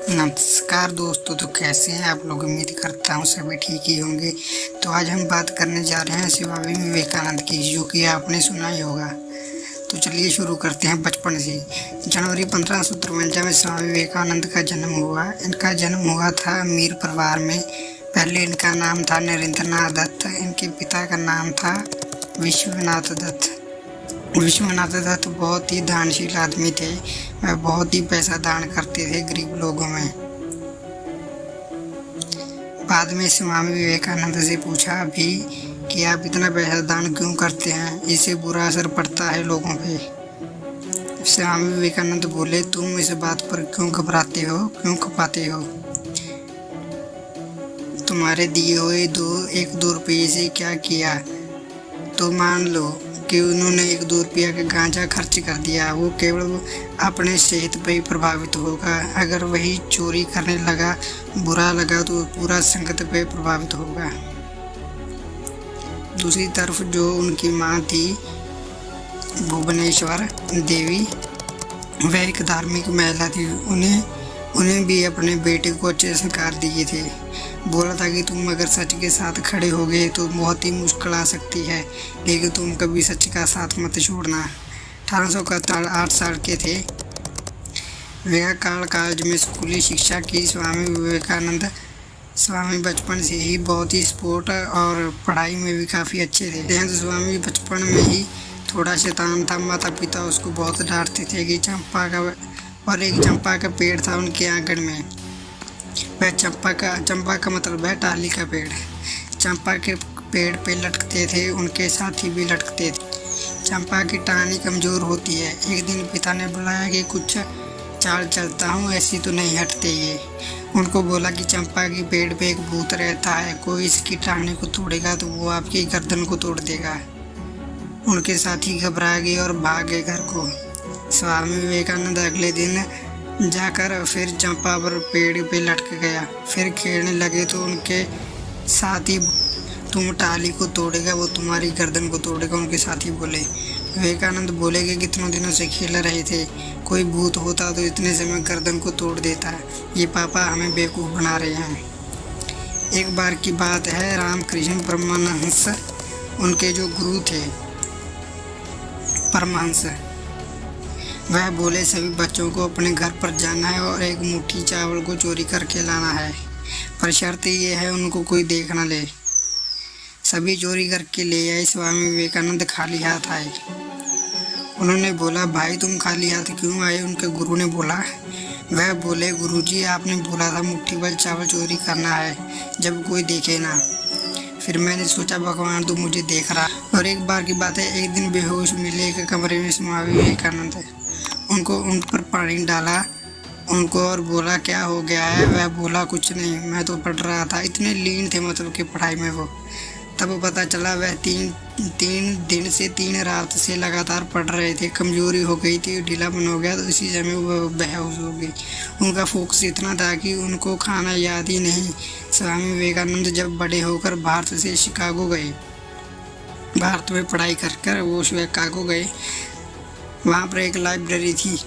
नमस्कार दोस्तों। तो कैसे हैं आप लोग? उम्मीद करता हूँ सभी ठीक ही होंगे। तो आज हम बात करने जा रहे हैं स्वामी विवेकानंद की, जो कि आपने सुना ही होगा। तो चलिए शुरू करते हैं बचपन से। जनवरी 1553 में स्वामी विवेकानंद का जन्म हुआ। इनका जन्म हुआ था अमीर परिवार में। पहले इनका नाम था नरेंद्रनाथ दत्त। इनके पिता का नाम था विश्वनाथ दत्त। विश्वनाथ दत्त बहुत ही दानशील आदमी थे। वह बहुत ही पैसा दान करते थे गरीब लोगों में। बाद में स्वामी विवेकानंद से पूछा भी कि आप इतना पैसा दान क्यों करते हैं, इससे बुरा असर पड़ता है लोगों पे। स्वामी विवेकानंद बोले, तुम इस बात पर क्यों घबराते हो, क्यों खपाते हो? तुम्हारे दिए हुए एक दो रुपये से क्या किया? तो मान लो कि उन्होंने 1-2 रुपया का गांजा खर्च कर दिया, वो केवल अपने सेहत पर ही प्रभावित होगा। अगर वही चोरी करने लगा, बुरा लगा, तो पूरा संगत पे प्रभावित होगा। दूसरी तरफ जो उनकी माँ थी भुवनेश्वर देवी, वह एक धार्मिक महिला थी। उन्हें भी अपने बेटे को अच्छे संस्कार दिए थे। बोला था कि तुम अगर सच के साथ खड़े हो गए तो बहुत ही मुश्किल आ सकती है, लेकिन तुम कभी सच का साथ मत छोड़ना। 1871 8 साल के थे। विवेकानंद कॉलेज में स्कूली शिक्षा की। स्वामी बचपन से ही बहुत ही स्पोर्ट और पढ़ाई में भी काफ़ी अच्छे थे। तो स्वामी बचपन में ही थोड़ा शैतान था। माता पिता उसको बहुत डांटते थे कि एक चंपा का पेड़ था उनके आंगन में। वह चंपा का मतलब है टाली का पेड़। चंपा के पेड़ पे लटकते थे, उनके साथी भी लटकते थे। चंपा की टहनी कमज़ोर होती है। एक दिन पिता ने बुलाया कि कुछ चाल चलता हूँ, ऐसी तो नहीं हटते ये। उनको बोला कि चंपा की पेड़ पे एक भूत रहता है, कोई इसकी टहनी को तोड़ेगा तो वो आपकी गर्दन को तोड़ देगा। उनके साथी घबरा गए और भाग गए घर को। स्वामी विवेकानंद अगले दिन जाकर फिर चंपा पर पेड़ पे लटक गया। फिर खेलने लगे तो उनके साथी, तुम टाली को तोड़ेगा, वो तुम्हारी गर्दन को तोड़ेगा, उनके साथी बोले। विवेकानंद बोले कि कितनों दिनों से खेल रहे थे, कोई भूत होता तो इतने समय गर्दन को तोड़ देता। ये पापा हमें बेवकूफ़ बना रहे हैं। एक बार की बात है, रामकृष्ण परमहंस, उनके जो गुरु थे परमहंस, वह बोले सभी बच्चों को अपने घर पर जाना है और एक मुट्ठी चावल को चोरी करके लाना है, पर शर्त यह है उनको कोई देख न ले। सभी चोरी करके ले आए। स्वामी विवेकानंद खाली हाथ आए। उन्होंने बोला, भाई तुम खाली हाथ क्यों आए? उनके गुरु ने बोला। वह बोले, गुरुजी आपने बोला था मुट्ठी भर चावल चोरी करना है जब कोई देखे ना। फिर मैंने सोचा भगवान तो मुझे देख रहा। और एक बार की बात है, एक दिन बेहोश मिले एक कमरे में स्वामी विवेकानंद। उन पर पानी डाला उनको और बोला, क्या हो गया है? वह बोला, कुछ नहीं, मैं तो पढ़ रहा था। इतने लीन थे मतलब कि पढ़ाई में वो। तब पता चला वह तीन दिन से 3 रात से लगातार पढ़ रहे थे। कमजोरी हो गई थी, ढीलापन हो गया, तो इसी समय वह बेहोश हो गई। उनका फोकस इतना था कि उनको खाना याद ही नहीं। स्वामी विवेकानंद जब बड़े होकर भारत से शिकागो गए, भारत में पढ़ाई कर वो शिकागो गए। वहाँ पर एक लाइब्रेरी थी।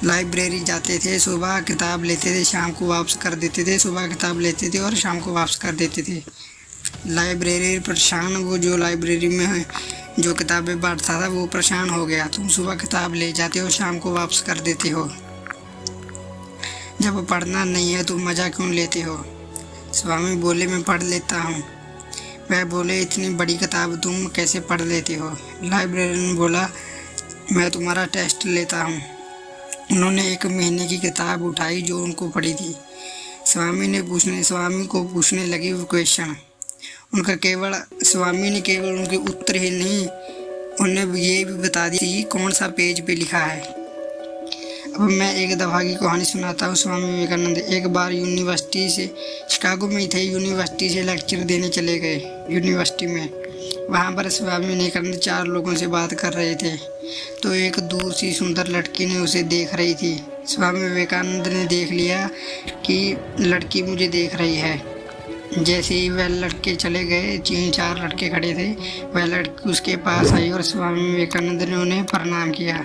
लाइब्रेरी जाते थे, सुबह किताब लेते थे, शाम को वापस कर देते थे। सुबह किताब लेते थे और शाम को वापस कर देते थे। लाइब्रेरी परेशान, वो जो लाइब्रेरी में जो किताबें बांटता था वो परेशान हो गया। तुम सुबह किताब ले जाते हो, शाम को वापस कर देते हो, जब पढ़ना नहीं है तो मज़ा क्यों लेते हो? स्वामी बोले, मैं पढ़ लेता हूँ। वह बोले, इतनी बड़ी किताब तुम कैसे पढ़ लेते हो? लाइब्रेरियन बोला, मैं तुम्हारा टेस्ट लेता हूँ। उन्होंने 1 महीने की किताब उठाई जो उनको पढ़ी थी। स्वामी को पूछने लगी वो क्वेश्चन। स्वामी ने केवल उनके उत्तर ही नहीं, उन्हें ये भी बता दी कि कौन सा पेज पे लिखा है। अब मैं एक दफ़ा की कहानी सुनाता हूँ। स्वामी विवेकानंद एक बार यूनिवर्सिटी से, शिकागो में थे, यूनिवर्सिटी से लेक्चर देने चले गए यूनिवर्सिटी में। वहाँ पर स्वामी विवेकानंद 4 लोगों से बात कर रहे थे, तो एक दूर सी सुंदर लड़की ने उसे देख रही थी। स्वामी विवेकानंद ने देख लिया कि लड़की मुझे देख रही है। जैसे ही वह लड़के चले गए, 3-4 लड़के खड़े थे, वह लड़की उसके पास आई और स्वामी विवेकानंद ने उन्हें प्रणाम किया।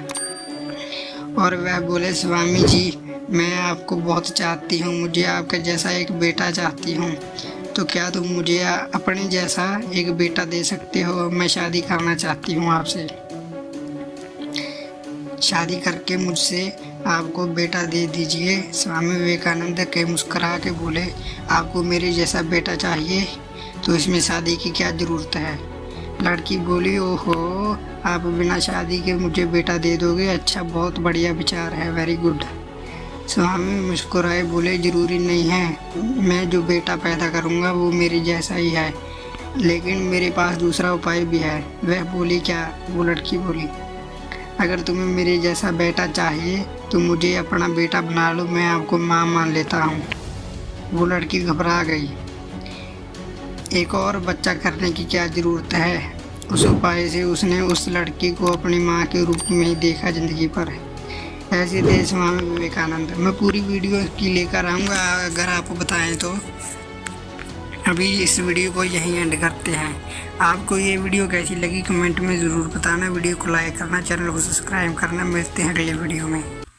और वह बोले, स्वामी जी मैं आपको बहुत चाहती हूँ, मुझे आपका जैसा एक बेटा चाहती हूँ। तो क्या तुम मुझे अपने जैसा एक बेटा दे सकते हो? मैं शादी करना चाहती हूँ आपसे। शादी करके मुझसे आपको बेटा दे दीजिए। स्वामी विवेकानंद के मुस्करा के बोले, आपको मेरे जैसा बेटा चाहिए तो इसमें शादी की क्या ज़रूरत है? लड़की बोली, ओहो, आप बिना शादी के मुझे बेटा दे दोगे? अच्छा, बहुत बढ़िया विचार है, वेरी गुड। स्वामी मुस्कुराए बोले, ज़रूरी नहीं है, मैं जो बेटा पैदा करूँगा वो मेरे जैसा ही है, लेकिन मेरे पास दूसरा उपाय भी है। वह बोली, क्या? वो लड़की बोली, अगर तुम्हें मेरे जैसा बेटा चाहिए तो मुझे अपना बेटा बना लो, मैं आपको माँ मान लेता हूँ। वो लड़की घबरा गई। एक और बच्चा करने की क्या ज़रूरत है? उस उपाय से उसने उस लड़की को अपनी माँ के रूप में ही देखा ज़िंदगी पर। ऐसे थे स्वामी विवेकानंद। मैं पूरी वीडियो की लेकर आऊँगा अगर आपको बताएं तो। अभी इस वीडियो को यहीं एंड करते हैं। आपको ये वीडियो कैसी लगी कमेंट में ज़रूर बताना। वीडियो को लाइक करना, चैनल को सब्सक्राइब करना। मिलते हैं अगले वीडियो में।